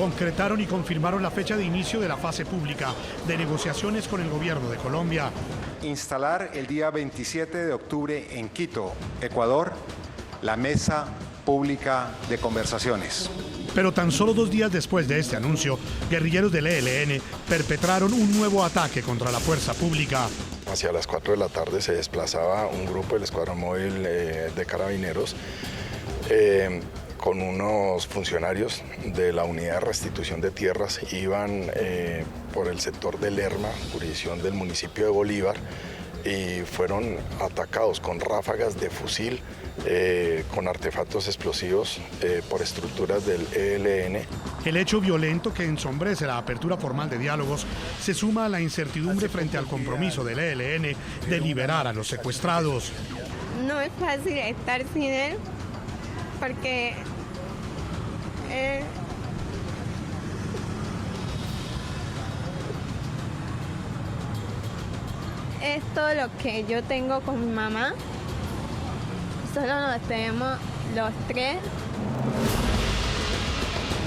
concretaron y confirmaron la fecha de inicio de la fase pública de negociaciones con el gobierno de Colombia. Instalar el día 27 de octubre en Quito, Ecuador, la mesa pública de conversaciones. Pero tan solo 2 días después de este anuncio, guerrilleros del ELN perpetraron un nuevo ataque contra la fuerza pública. Hacia las 4 de la tarde se desplazaba un grupo del Escuadrón Móvil de Carabineros con unos funcionarios de la Unidad de Restitución de Tierras. Iban por el sector de Lerma, jurisdicción del municipio de Bolívar, y fueron atacados con ráfagas de fusil, con artefactos explosivos por estructuras del ELN. El hecho violento que ensombrece la apertura formal de diálogos se suma a la incertidumbre frente al compromiso del ELN de liberar a los secuestrados. No es fácil estar sin él porque es todo lo que yo tengo con mi mamá. Solo nos tenemos los 3.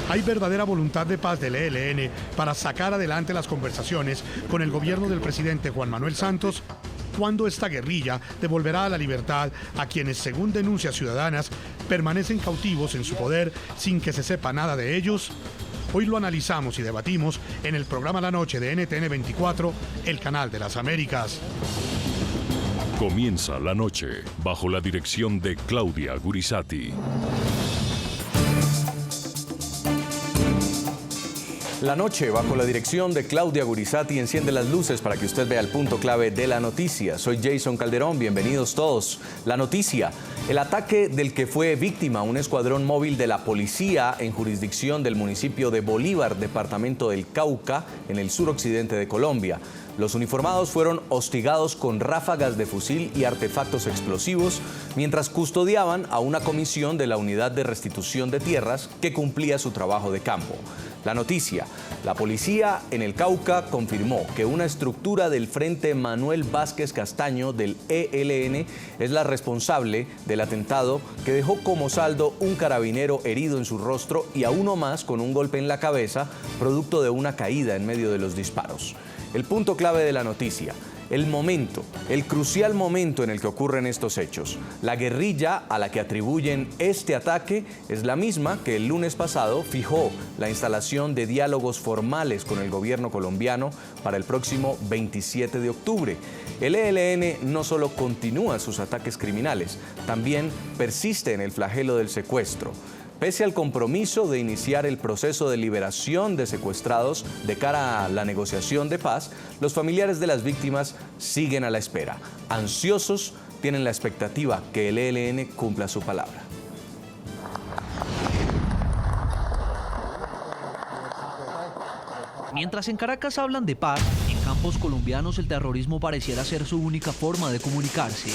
Hay verdadera voluntad de paz del ELN para sacar adelante las conversaciones con el gobierno del presidente Juan Manuel Santos, cuando esta guerrilla devolverá a la libertad a quienes, según denuncias ciudadanas, permanecen cautivos en su poder sin que se sepa nada de ellos. Hoy lo analizamos y debatimos en el programa La Noche de NTN 24, el canal de las Américas. Comienza La Noche bajo la dirección de Claudia Gurisati. La Noche, bajo la dirección de Claudia Gurisati, enciende las luces para que usted vea el punto clave de la noticia. Soy Jason Calderón, bienvenidos todos. La noticia: el ataque del que fue víctima un escuadrón móvil de la policía en jurisdicción del municipio de Bolívar, departamento del Cauca, en el suroccidente de Colombia. Los uniformados fueron hostigados con ráfagas de fusil y artefactos explosivos mientras custodiaban a una comisión de la Unidad de Restitución de Tierras que cumplía su trabajo de campo. La noticia: la policía en el Cauca confirmó que una estructura del Frente Manuel Vázquez Castaño del ELN es la responsable del atentado que dejó como saldo un carabinero herido en su rostro y a uno más con un golpe en la cabeza, producto de una caída en medio de los disparos. El punto clave de la noticia: el momento, el crucial momento en el que ocurren estos hechos. La guerrilla a la que atribuyen este ataque es la misma que el lunes pasado fijó la instalación de diálogos formales con el gobierno colombiano para el próximo 27 de octubre. El ELN no solo continúa sus ataques criminales, también persiste en el flagelo del secuestro. Pese al compromiso de iniciar el proceso de liberación de secuestrados de cara a la negociación de paz, los familiares de las víctimas siguen a la espera. Ansiosos, tienen la expectativa que el ELN cumpla su palabra. Mientras en Caracas hablan de paz, en campos colombianos el terrorismo pareciera ser su única forma de comunicarse.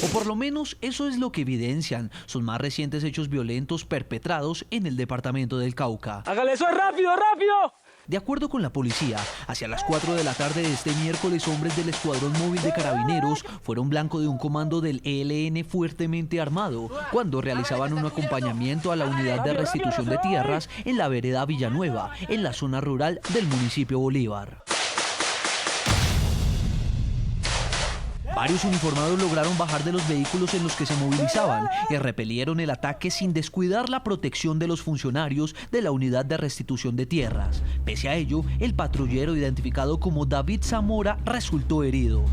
O por lo menos eso es lo que evidencian sus más recientes hechos violentos perpetrados en el departamento del Cauca. ¡Hágale eso rápido, rápido! De acuerdo con la policía, hacia las 4 de la tarde de este miércoles, hombres del Escuadrón Móvil de Carabineros fueron blanco de un comando del ELN fuertemente armado cuando realizaban un acompañamiento a la Unidad de Restitución de Tierras en la vereda Villanueva, en la zona rural del municipio Bolívar. Varios uniformados lograron bajar de los vehículos en los que se movilizaban y repelieron el ataque sin descuidar la protección de los funcionarios de la Unidad de Restitución de Tierras. Pese a ello, el patrullero, identificado como David Zamora, resultó herido.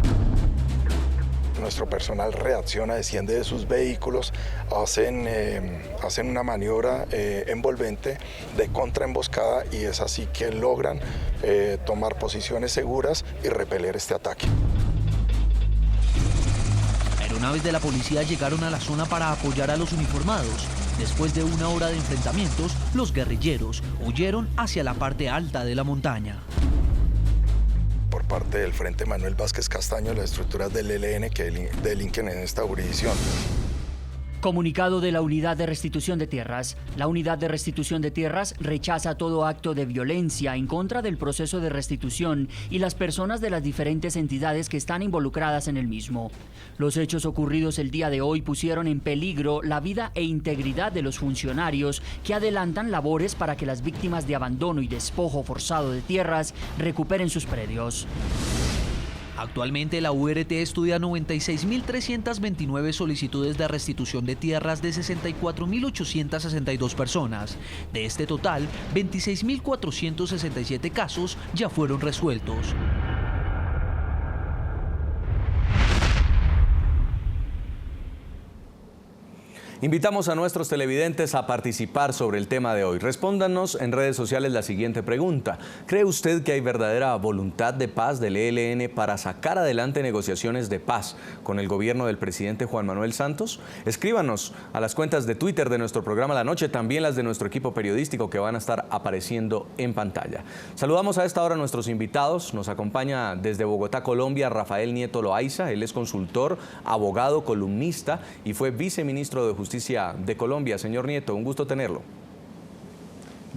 Nuestro personal reacciona, desciende de sus vehículos, hacen una maniobra envolvente de contraemboscada y es así que logran tomar posiciones seguras y repeler este ataque. Aeronaves de la policía llegaron a la zona para apoyar a los uniformados. Después de 1 hora de enfrentamientos, los guerrilleros huyeron hacia la parte alta de la montaña. Por parte del Frente Manuel Vázquez Castaño, las estructuras del ELN que delinquen en esta jurisdicción. Comunicado de la Unidad de Restitución de Tierras. La Unidad de Restitución de Tierras rechaza todo acto de violencia en contra del proceso de restitución y las personas de las diferentes entidades que están involucradas en el mismo. Los hechos ocurridos el día de hoy pusieron en peligro la vida e integridad de los funcionarios que adelantan labores para que las víctimas de abandono y despojo forzado de tierras recuperen sus predios. Actualmente la URT estudia 96.329 solicitudes de restitución de tierras de 64.862 personas. De este total, 26.467 casos ya fueron resueltos. Invitamos a nuestros televidentes a participar sobre el tema de hoy. Respóndanos en redes sociales la siguiente pregunta. ¿Cree usted que hay verdadera voluntad de paz del ELN para sacar adelante negociaciones de paz con el gobierno del presidente Juan Manuel Santos? Escríbanos a las cuentas de Twitter de nuestro programa La Noche, también las de nuestro equipo periodístico que van a estar apareciendo en pantalla. Saludamos a esta hora a nuestros invitados. Nos acompaña desde Bogotá, Colombia, Rafael Nieto Loaiza. Él es consultor, abogado, columnista y fue viceministro de Justicia de Colombia. Señor Nieto, un gusto tenerlo.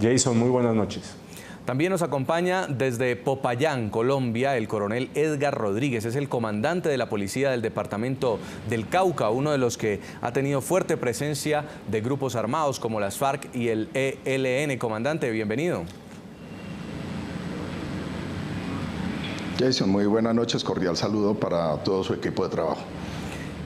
Jason, muy buenas noches. También nos acompaña desde Popayán, Colombia, el coronel Edgar Rodríguez. Es el comandante de la policía del departamento del Cauca, uno de los que ha tenido fuerte presencia de grupos armados como las FARC y el ELN. Comandante, bienvenido. Jason, muy buenas noches. Cordial saludo para todo su equipo de trabajo.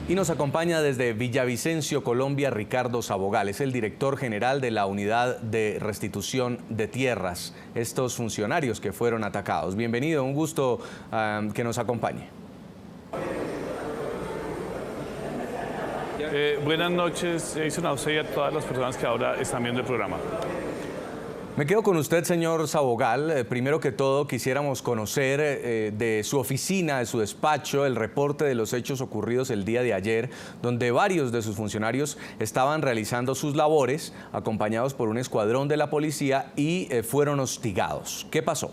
Y nos acompaña desde Villavicencio, Colombia, Ricardo Sabogal. Es el director general de la Unidad de Restitución de Tierras, estos funcionarios que fueron atacados. Bienvenido, un gusto que nos acompañe. Buenas noches, Jason, a usted y a todas las personas que ahora están viendo el programa. Me quedo con usted, señor Sabogal. Primero que todo, quisiéramos conocer de su oficina, de su despacho, el reporte de los hechos ocurridos el día de ayer, donde varios de sus funcionarios estaban realizando sus labores, acompañados por un escuadrón de la policía y fueron hostigados. ¿Qué pasó?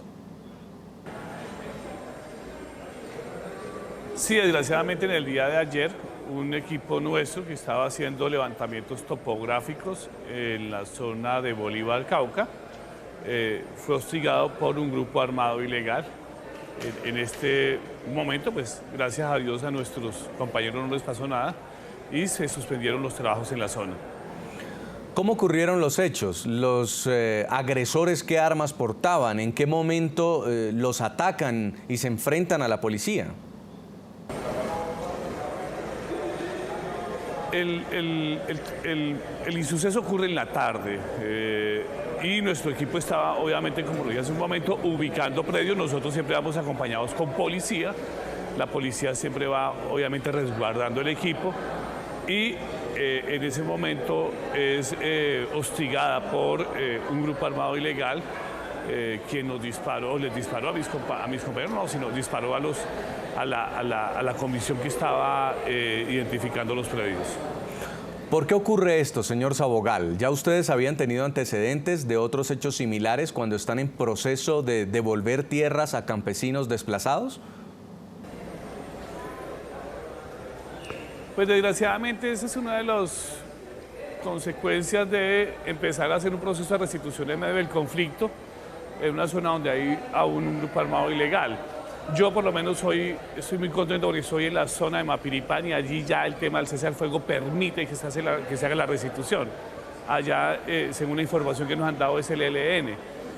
Sí, desgraciadamente en el día de ayer, un equipo nuestro que estaba haciendo levantamientos topográficos en la zona de Bolívar, Cauca, fue hostigado por un grupo armado ilegal. En este momento, pues gracias a Dios a nuestros compañeros no les pasó nada y se suspendieron los trabajos en la zona. ¿Cómo ocurrieron los hechos? ¿Los agresores qué armas portaban? ¿En qué momento los atacan y se enfrentan a la policía? El insuceso ocurre en la tarde y nuestro equipo estaba, obviamente, como lo dije hace un momento, ubicando predios. Nosotros siempre vamos acompañados con policía. La policía siempre va, obviamente, resguardando el equipo y en ese momento es hostigada por un grupo armado ilegal quien nos disparó, les disparó a mis compañeros, no, sino disparó a la comisión que estaba identificando los predios. ¿Por qué ocurre esto, señor Sabogal? ¿Ya ustedes habían tenido antecedentes de otros hechos similares cuando están en proceso de devolver tierras a campesinos desplazados? Pues desgraciadamente esa es una de las consecuencias de empezar a hacer un proceso de restitución en medio del conflicto en una zona donde hay aún un grupo armado ilegal. Yo por lo menos estoy muy contento porque estoy en la zona de Mapiripán y allí ya el tema del cese al fuego permite que se haga la restitución. Allá, según la información que nos han dado, es el ELN.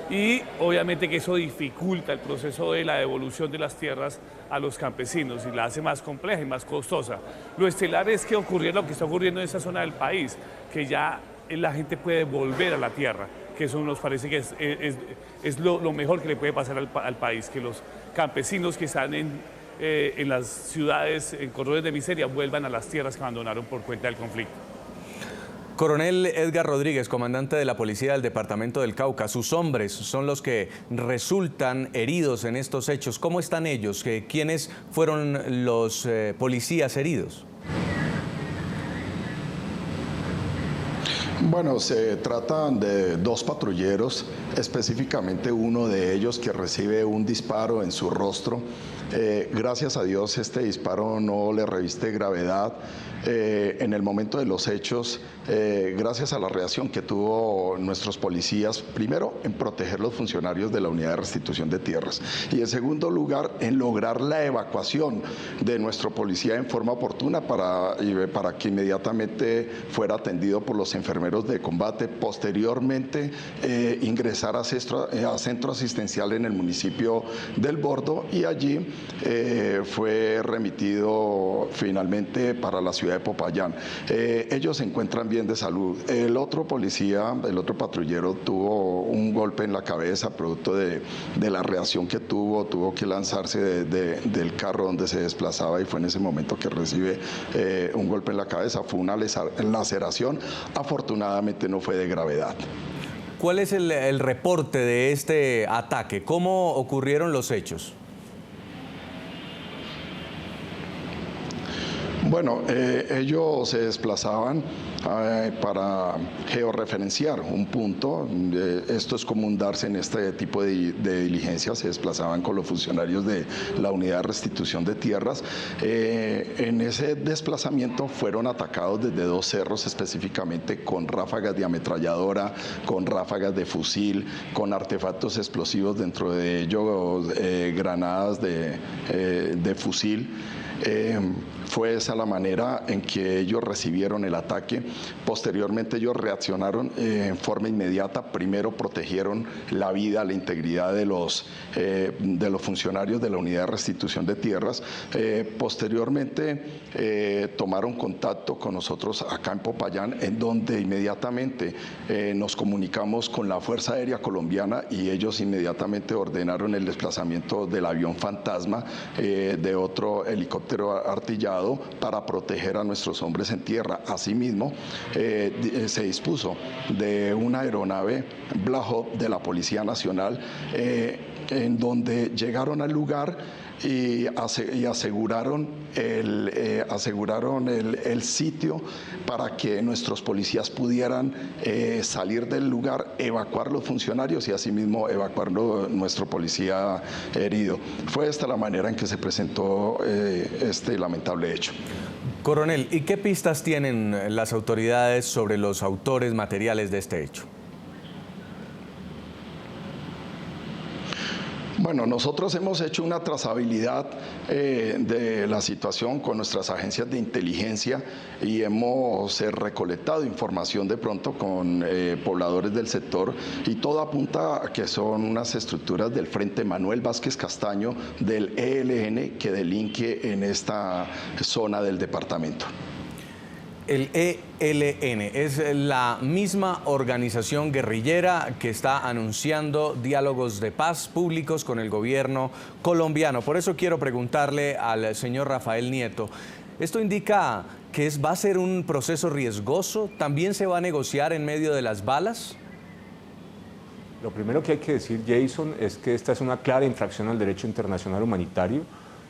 Y obviamente que eso dificulta el proceso de la devolución de las tierras a los campesinos y la hace más compleja y más costosa. Lo estelar es que ocurriera lo que está ocurriendo en esa zona del país, que ya la gente puede volver a la tierra, que eso nos parece que es lo mejor que le puede pasar al país, que los campesinos que están en las ciudades, en corredores de miseria, vuelvan a las tierras que abandonaron por cuenta del conflicto. Coronel Edgar Rodríguez, comandante de la Policía del Departamento del Cauca, sus hombres son los que resultan heridos en estos hechos. ¿Cómo están ellos? ¿Quiénes fueron los policías heridos? Bueno, se trata de dos patrulleros, específicamente uno de ellos que recibe un disparo en su rostro Gracias a Dios este disparo no le reviste gravedad. En el momento de los hechos, gracias a la reacción que tuvo nuestros policías, primero en proteger los funcionarios de la unidad de restitución de tierras y en segundo lugar en lograr la evacuación de nuestro policía en forma oportuna para que inmediatamente fuera atendido por los enfermeros de combate, posteriormente ingresar a centro asistencial en el municipio del Bordo y allí fue remitido finalmente para la ciudad de Popayán. Ellos se encuentran bien de salud. El otro policía, el otro patrullero tuvo un golpe en la cabeza producto de la reacción que tuvo que lanzarse del carro donde se desplazaba y fue en ese momento que recibe un golpe en la cabeza. Fue una laceración, afortunadamente no fue de gravedad. ¿Cuál es el reporte de este ataque? ¿Cómo ocurrieron los hechos? Bueno, ellos se desplazaban para georreferenciar un punto. Esto es común darse en este tipo de diligencias. Se desplazaban con los funcionarios de la unidad de restitución de tierras. En ese desplazamiento fueron atacados desde 2 cerros específicamente con ráfagas de ametralladora, con ráfagas de fusil, con artefactos explosivos, dentro de ellos granadas de fusil. Fue esa la manera en que ellos recibieron el ataque. Posteriormente ellos reaccionaron en forma inmediata. Primero protegieron la vida, la integridad de los funcionarios de la unidad de restitución de tierras. Posteriormente tomaron contacto con nosotros acá en Popayán, en donde inmediatamente nos comunicamos con la Fuerza Aérea Colombiana y ellos inmediatamente ordenaron el desplazamiento del avión fantasma, de otro helicóptero artillado, para proteger a nuestros hombres en tierra. Asimismo, se dispuso de una aeronave Black Hawk de la Policía Nacional, en donde llegaron al lugar y aseguraron el sitio para que nuestros policías pudieran salir del lugar, evacuar los funcionarios y asimismo evacuar nuestro policía herido. Fue esta la manera en que se presentó este lamentable hecho. Coronel, ¿y qué pistas tienen las autoridades sobre los autores materiales de este hecho? Bueno, nosotros hemos hecho una trazabilidad de la situación con nuestras agencias de inteligencia y hemos recolectado información de pronto con pobladores del sector y todo apunta a que son unas estructuras del Frente Manuel Vázquez Castaño del ELN que delinque en esta zona del departamento. El ELN es la misma organización guerrillera que está anunciando diálogos de paz públicos con el gobierno colombiano. Por eso quiero preguntarle al señor Rafael Nieto, ¿esto indica que va a ser un proceso riesgoso? ¿También se va a negociar en medio de las balas? Lo primero que hay que decir, Jason, es que esta es una clara infracción al derecho internacional humanitario.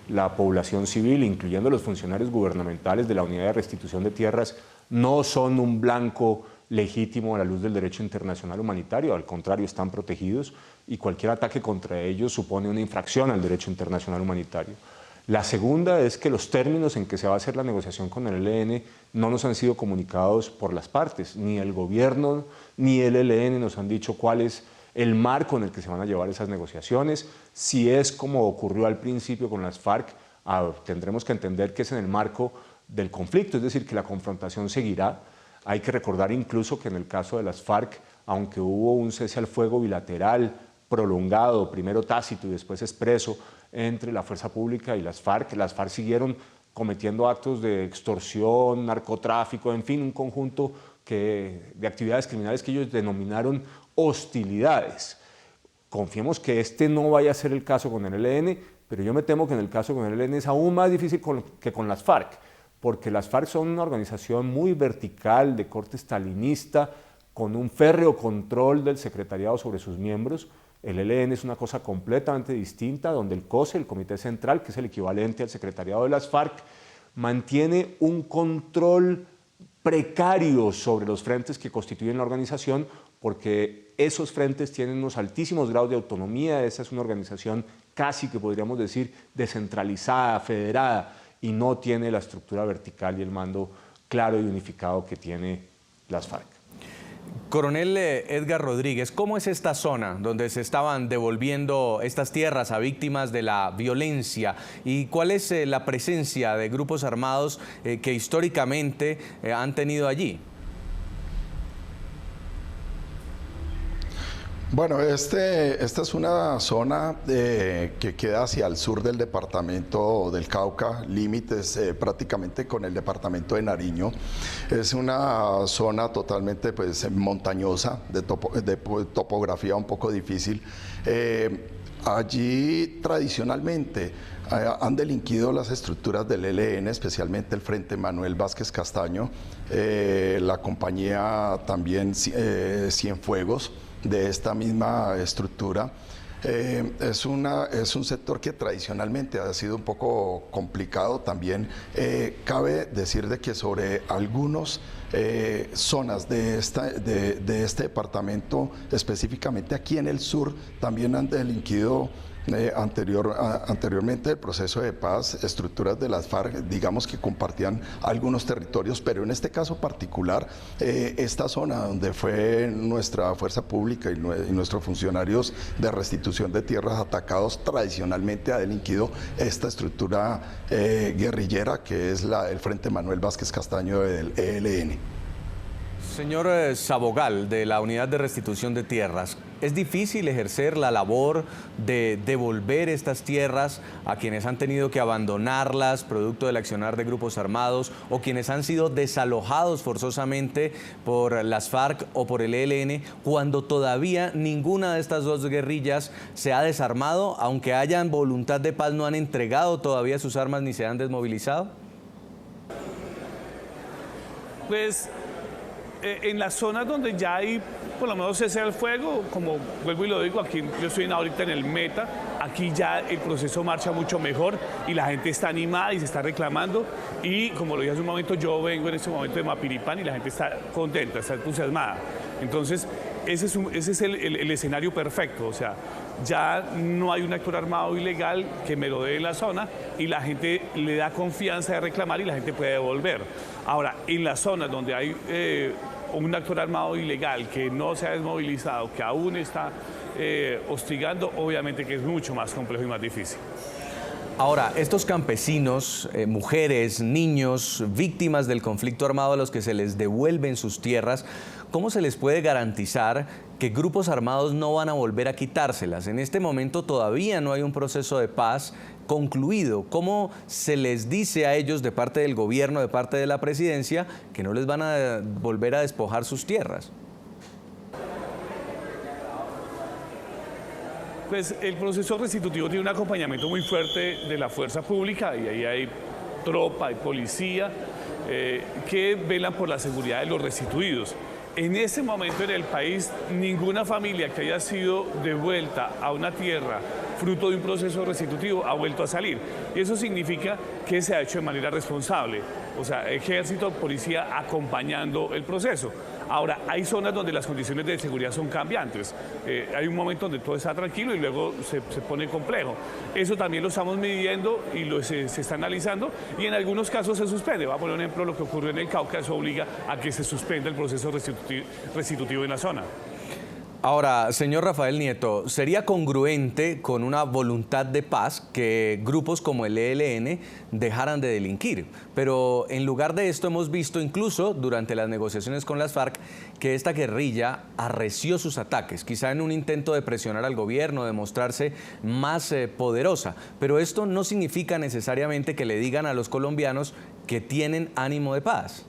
La población civil, incluyendo los funcionarios gubernamentales de la Unidad de Restitución de Tierras, no son un blanco legítimo a la luz del derecho internacional humanitario, al contrario, están protegidos y cualquier ataque contra ellos supone una infracción al derecho internacional humanitario. La segunda es que los términos en que se va a hacer la negociación con el ELN no nos han sido comunicados por las partes, ni el gobierno ni el ELN nos han dicho cuál es el marco en el que se van a llevar esas negociaciones. Si es como ocurrió al principio con las FARC, tendremos que entender que es en el marco del conflicto, es decir, que la confrontación seguirá. Hay que recordar incluso que en el caso de las FARC, aunque hubo un cese al fuego bilateral prolongado, primero tácito y después expreso, entre la fuerza pública y las FARC siguieron cometiendo actos de extorsión, narcotráfico, en fin, un conjunto de actividades criminales que ellos denominaron hostilidades. Confiemos que este no vaya a ser el caso con el ELN, pero yo me temo que en el caso con el ELN es aún más difícil que con las FARC, porque las FARC son una organización muy vertical, de corte stalinista, con un férreo control del secretariado sobre sus miembros. El ELN es una cosa completamente distinta, donde el COSE, el Comité Central, que es el equivalente al secretariado de las FARC, mantiene un control precario sobre los frentes que constituyen la organización, porque esos frentes tienen unos altísimos grados de autonomía. Esa es una organización casi que podríamos decir descentralizada, federada, y no tiene la estructura vertical y el mando claro y unificado que tiene las FARC. Coronel Edgar Rodríguez, ¿cómo es esta zona donde se estaban devolviendo estas tierras a víctimas de la violencia? ¿Y cuál es la presencia de grupos armados que históricamente han tenido allí? Bueno, esta es una zona que queda hacia el sur del departamento del Cauca, límites prácticamente con el departamento de Nariño. Es una zona totalmente montañosa, de topografía un poco difícil. Allí tradicionalmente han delinquido las estructuras del ELN, especialmente el Frente Manuel Vázquez Castaño, la compañía también Cienfuegos, de esta misma estructura. Es un sector que tradicionalmente ha sido un poco complicado también. Cabe decir de que sobre algunas zonas de este departamento, específicamente aquí en el sur, también han delinquido anteriormente el proceso de paz, estructuras de las FARC, digamos que compartían algunos territorios, pero en este caso particular, esta zona donde fue nuestra fuerza pública y nuestros funcionarios de restitución de tierras atacados, tradicionalmente ha delinquido esta estructura guerrillera que es el Frente Manuel Vázquez Castaño del ELN. Señor Sabogal, de la Unidad de Restitución de Tierras, ¿es difícil ejercer la labor de devolver estas tierras a quienes han tenido que abandonarlas producto del accionar de grupos armados o quienes han sido desalojados forzosamente por las FARC o por el ELN cuando todavía ninguna de estas dos guerrillas se ha desarmado, aunque hayan voluntad de paz, no han entregado todavía sus armas ni se han desmovilizado? Pues en las zonas donde ya hay por lo menos cese al fuego, como vuelvo y lo digo, aquí yo estoy ahorita en el Meta, aquí ya el proceso marcha mucho mejor y la gente está animada y se está reclamando, y como lo dije hace un momento, yo vengo en este momento de Mapiripán y la gente está contenta, está entusiasmada. Entonces ese es el escenario perfecto, o sea, ya no hay un actor armado ilegal que merodee la zona y la gente le da confianza de reclamar y la gente puede devolver. Ahora, en las zonas donde hay un actor armado ilegal que no se ha desmovilizado, que aún está hostigando, obviamente que es mucho más complejo y más difícil. Ahora, estos campesinos, mujeres, niños, víctimas del conflicto armado a los que se les devuelven sus tierras, ¿cómo se les puede garantizar que grupos armados no van a volver a quitárselas? En este momento todavía no hay un proceso de paz concluido. ¿Cómo se les dice a ellos de parte del gobierno, de parte de la presidencia, que no les van a volver a despojar sus tierras? Pues el proceso restitutivo tiene un acompañamiento muy fuerte de la fuerza pública y ahí hay tropa, hay policía que velan por la seguridad de los restituidos. En este momento en el país, ninguna familia que haya sido devuelta a una tierra fruto de un proceso restitutivo ha vuelto a salir. Y eso significa que se ha hecho de manera responsable. O sea, ejército, policía acompañando el proceso. Ahora, hay zonas donde las condiciones de seguridad son cambiantes. Hay un momento donde todo está tranquilo y luego se pone complejo. Eso también lo estamos midiendo y se está analizando y en algunos casos se suspende. Voy a poner un ejemplo, lo que ocurrió en el Cauca, eso obliga a que se suspenda el proceso restitutivo en la zona. Ahora, señor Rafael Nieto, ¿sería congruente con una voluntad de paz que grupos como el ELN dejaran de delinquir? Pero en lugar de esto hemos visto incluso durante las negociaciones con las FARC que esta guerrilla arreció sus ataques, quizá en un intento de presionar al gobierno, de mostrarse más poderosa. Pero esto no significa necesariamente que le digan a los colombianos que tienen ánimo de paz.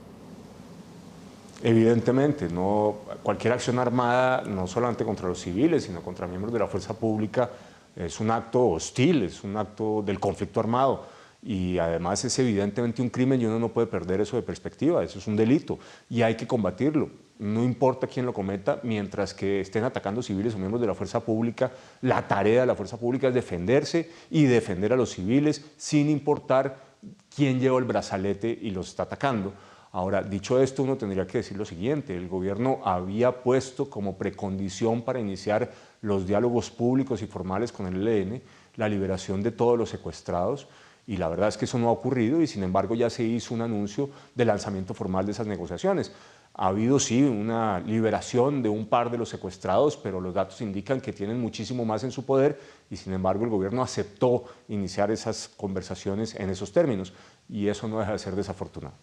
Evidentemente, no, cualquier acción armada, no solamente contra los civiles, sino contra miembros de la fuerza pública, es un acto hostil, es un acto del conflicto armado y además es evidentemente un crimen y uno no puede perder eso de perspectiva, eso es un delito y hay que combatirlo. No importa quién lo cometa, mientras que estén atacando civiles o miembros de la fuerza pública, la tarea de la fuerza pública es defenderse y defender a los civiles sin importar quién lleva el brazalete y los está atacando. Ahora, dicho esto, uno tendría que decir lo siguiente: el gobierno había puesto como precondición para iniciar los diálogos públicos y formales con el ELN la liberación de todos los secuestrados, y la verdad es que eso no ha ocurrido, y sin embargo ya se hizo un anuncio de lanzamiento formal de esas negociaciones. Ha habido sí una liberación de un par de los secuestrados, pero los datos indican que tienen muchísimo más en su poder, y sin embargo el gobierno aceptó iniciar esas conversaciones en esos términos, y eso no deja de ser desafortunado.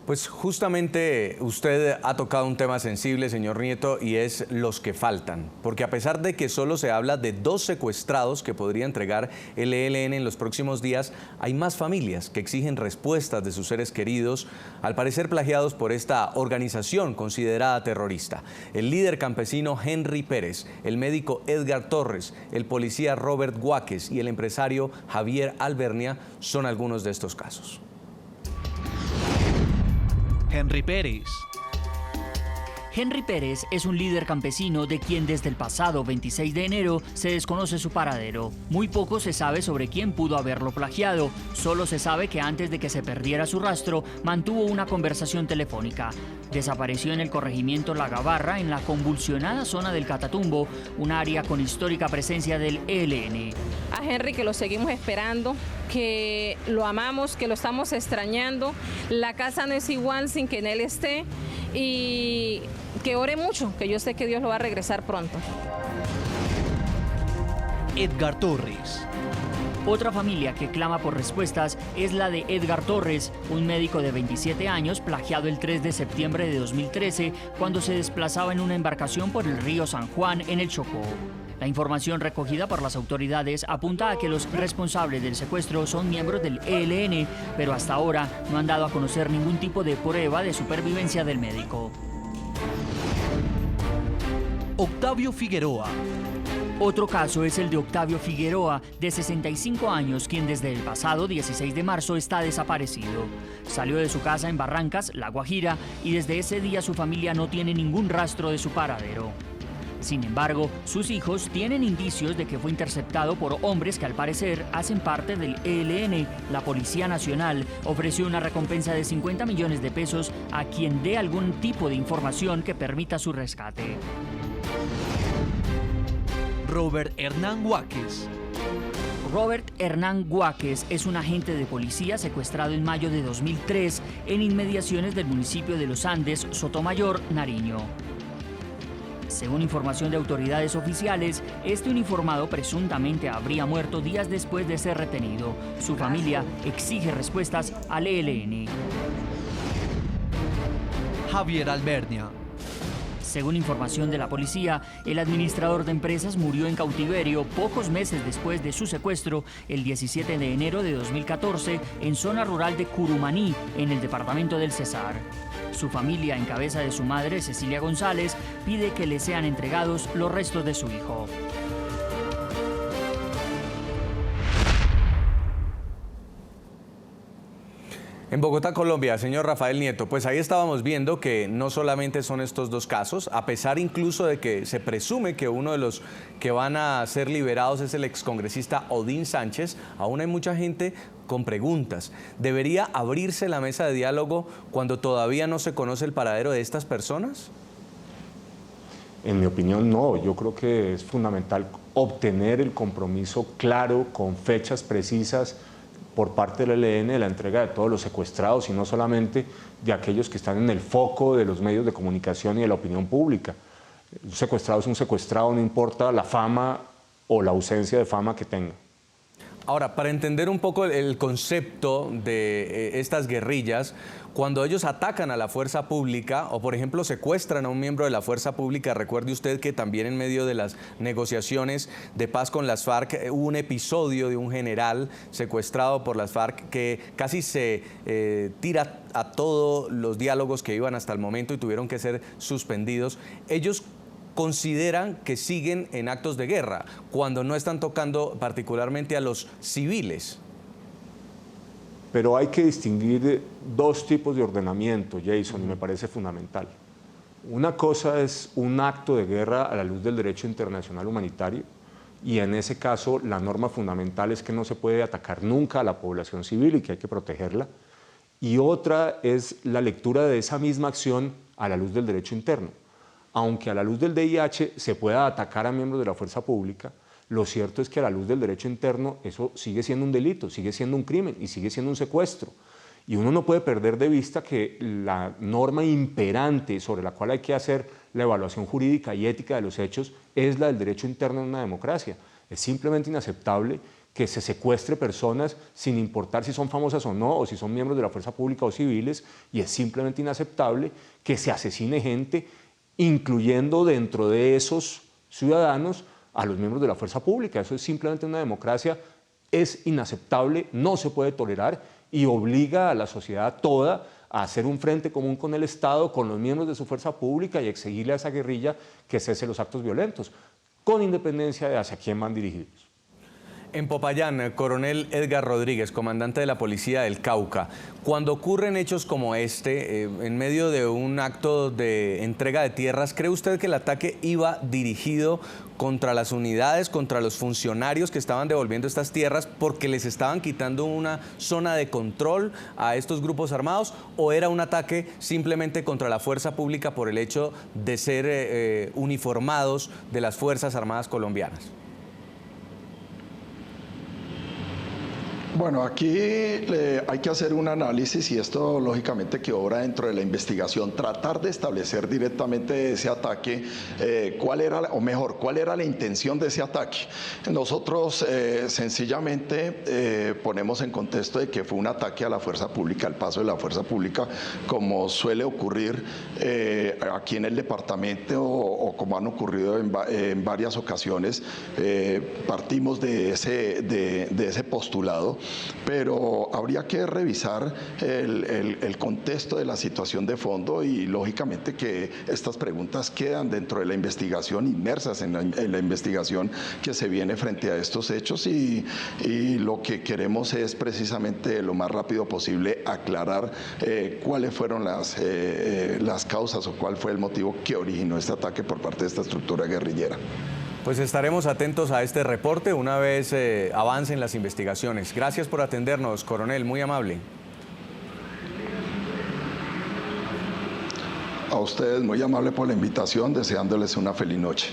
Pues justamente usted ha tocado un tema sensible, señor Nieto, y es los que faltan. Porque a pesar de que solo se habla de 2 secuestrados que podría entregar el ELN en los próximos días, hay más familias que exigen respuestas de sus seres queridos, al parecer plagiados por esta organización considerada terrorista. El líder campesino Henry Pérez, el médico Edgar Torres, el policía Robert Guáquez y el empresario Javier Albernia son algunos de estos casos. Henry Pérez. Henry Pérez es un líder campesino de quien desde el pasado 26 de enero se desconoce su paradero. Muy poco se sabe sobre quién pudo haberlo plagiado. Solo se sabe que antes de que se perdiera su rastro, mantuvo una conversación telefónica. Desapareció en el corregimiento La Gabarra, en la convulsionada zona del Catatumbo, un área con histórica presencia del ELN. A Henry, que lo seguimos esperando, que lo amamos, que lo estamos extrañando. La casa no es igual sin que en él esté, y que ore mucho, que yo sé que Dios lo va a regresar pronto. Edgar Torres. Otra familia que clama por respuestas es la de Edgar Torres, un médico de 27 años plagiado el 3 de septiembre de 2013 cuando se desplazaba en una embarcación por el río San Juan en el Chocó. La información recogida por las autoridades apunta a que los responsables del secuestro son miembros del ELN, pero hasta ahora no han dado a conocer ningún tipo de prueba de supervivencia del médico. Octavio Figueroa. Otro caso es el de Octavio Figueroa, de 65 años, quien desde el pasado 16 de marzo está desaparecido. Salió de su casa en Barrancas, La Guajira, y desde ese día su familia no tiene ningún rastro de su paradero. Sin embargo, sus hijos tienen indicios de que fue interceptado por hombres que al parecer hacen parte del ELN. La Policía Nacional ofreció una recompensa de 50 millones de pesos a quien dé algún tipo de información que permita su rescate. Robert Hernán Guáquez. Robert Hernán Guáquez es un agente de policía secuestrado en mayo de 2003 en inmediaciones del municipio de Los Andes, Sotomayor, Nariño. Según información de autoridades oficiales, este uniformado presuntamente habría muerto días después de ser retenido. Su familia exige respuestas al ELN. Javier Albernia. Según información de la policía, el administrador de empresas murió en cautiverio pocos meses después de su secuestro, el 17 de enero de 2014, en zona rural de Curumaní, en el departamento del Cesar. Su familia, en cabeza de su madre, Cecilia González, pide que le sean entregados los restos de su hijo. En Bogotá, Colombia, señor Rafael Nieto, pues ahí estábamos viendo que no solamente son estos 2 casos, a pesar incluso de que se presume que uno de los que van a ser liberados es el excongresista Odín Sánchez, aún hay mucha gente con preguntas. ¿Debería abrirse la mesa de diálogo cuando todavía no se conoce el paradero de estas personas? En mi opinión, no. Yo creo que es fundamental obtener el compromiso claro, con fechas precisas, por parte del ELN, de la entrega de todos los secuestrados, y no solamente de aquellos que están en el foco de los medios de comunicación y de la opinión pública. Un secuestrado es un secuestrado, no importa la fama o la ausencia de fama que tenga. Ahora, para entender un poco el concepto de estas guerrillas, cuando ellos atacan a la fuerza pública o, por ejemplo, secuestran a un miembro de la fuerza pública, recuerde usted que también en medio de las negociaciones de paz con las FARC hubo un episodio de un general secuestrado por las FARC que casi se tira a todos los diálogos que iban hasta el momento y tuvieron que ser suspendidos. Ellos consideran que siguen en actos de guerra cuando no están tocando particularmente a los civiles. Pero hay que distinguir 2 tipos de ordenamiento, Jason, y me parece fundamental. Una cosa es un acto de guerra a la luz del derecho internacional humanitario, y en ese caso la norma fundamental es que no se puede atacar nunca a la población civil y que hay que protegerla. y otra es la lectura de esa misma acción a la luz del derecho interno. Aunque a la luz del DIH se pueda atacar a miembros de la fuerza pública, lo cierto es que a la luz del derecho interno eso sigue siendo un delito, sigue siendo un crimen y sigue siendo un secuestro. Y uno no puede perder de vista que la norma imperante sobre la cual hay que hacer la evaluación jurídica y ética de los hechos es la del derecho interno en una democracia. Es simplemente inaceptable que se secuestre personas sin importar si son famosas o no, o si son miembros de la fuerza pública o civiles, y es simplemente inaceptable que se asesine gente, incluyendo dentro de esos ciudadanos a los miembros de la fuerza pública. Eso es simplemente una democracia, es inaceptable, no se puede tolerar y obliga a la sociedad toda a hacer un frente común con el Estado, con los miembros de su fuerza pública y exigirle a esa guerrilla que cese los actos violentos, con independencia de hacia quién van dirigidos. En Popayán, coronel Edgar Rodríguez, comandante de la Policía del Cauca, cuando ocurren hechos como este, en medio de un acto de entrega de tierras, ¿cree usted que el ataque iba dirigido contra las unidades, contra los funcionarios que estaban devolviendo estas tierras porque les estaban quitando una zona de control a estos grupos armados, o era un ataque simplemente contra la fuerza pública por el hecho de ser uniformados de las Fuerzas Armadas colombianas? Bueno, aquí hay que hacer un análisis y esto lógicamente que obra dentro de la investigación, tratar de establecer directamente ese ataque, cuál era la intención de ese ataque. Nosotros sencillamente ponemos en contexto de que fue un ataque a la fuerza pública, al paso de la fuerza pública, como suele ocurrir aquí en el departamento o como han ocurrido en varias ocasiones. Partimos de ese postulado, pero habría que revisar el contexto de la situación de fondo y lógicamente que estas preguntas quedan dentro de la investigación, inmersas en la investigación que se viene frente a estos hechos y lo que queremos es precisamente lo más rápido posible aclarar cuáles fueron las causas o cuál fue el motivo que originó este ataque por parte de esta estructura guerrillera. Pues estaremos atentos a este reporte una vez avancen las investigaciones. Gracias por atendernos, coronel, muy amable. A ustedes, muy amable por la invitación, deseándoles una feliz noche.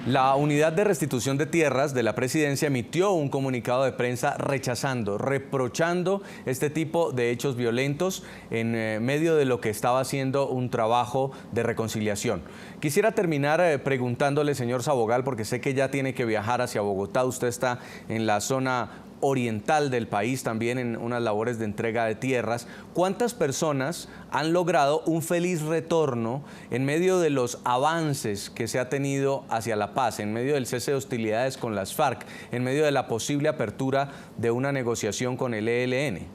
La Unidad de Restitución de Tierras de la Presidencia emitió un comunicado de prensa rechazando, reprochando este tipo de hechos violentos en medio de lo que estaba haciendo un trabajo de reconciliación. Quisiera terminar preguntándole, señor Sabogal, porque sé que ya tiene que viajar hacia Bogotá, usted está en la zona oriental del país, también en unas labores de entrega de tierras. ¿Cuántas personas han logrado un feliz retorno en medio de los avances que se ha tenido hacia la paz, en medio del cese de hostilidades con las FARC, en medio de la posible apertura de una negociación con el ELN?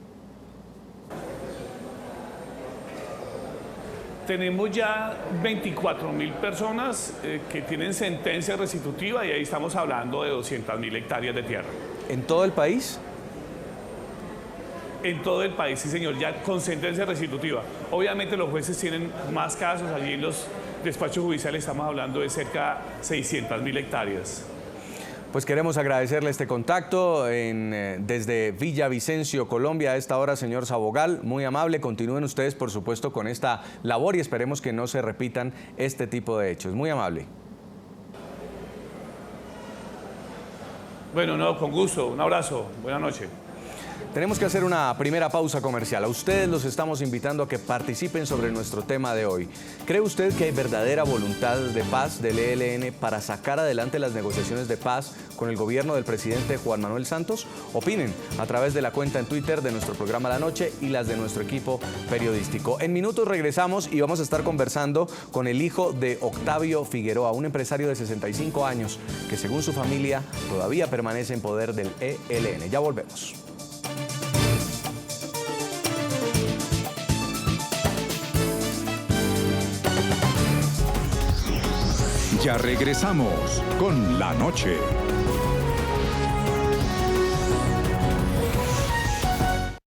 Tenemos ya 24.000 personas que tienen sentencia restitutiva y ahí estamos hablando de 200.000 hectáreas de tierra. ¿En todo el país? En todo el país, sí señor, ya con sentencia restitutiva. Obviamente los jueces tienen más casos, allí en los despachos judiciales estamos hablando de cerca de 600.000 hectáreas. Pues queremos agradecerle este contacto desde Villavicencio, Colombia, a esta hora, señor Sabogal, muy amable. Continúen ustedes, por supuesto, con esta labor y esperemos que no se repitan este tipo de hechos. Muy amable. Bueno, no, con gusto. Un abrazo. Buenas noches. Tenemos que hacer una primera pausa comercial. A ustedes los estamos invitando a que participen sobre nuestro tema de hoy. ¿Cree usted que hay verdadera voluntad de paz del ELN para sacar adelante las negociaciones de paz con el gobierno del presidente Juan Manuel Santos? Opinen a través de la cuenta en Twitter de nuestro programa La Noche y las de nuestro equipo periodístico. En minutos regresamos y vamos a estar conversando con el hijo de Octavio Figueroa, un empresario de 65 años que según su familia todavía permanece en poder del ELN. Ya volvemos. Ya regresamos con La Noche.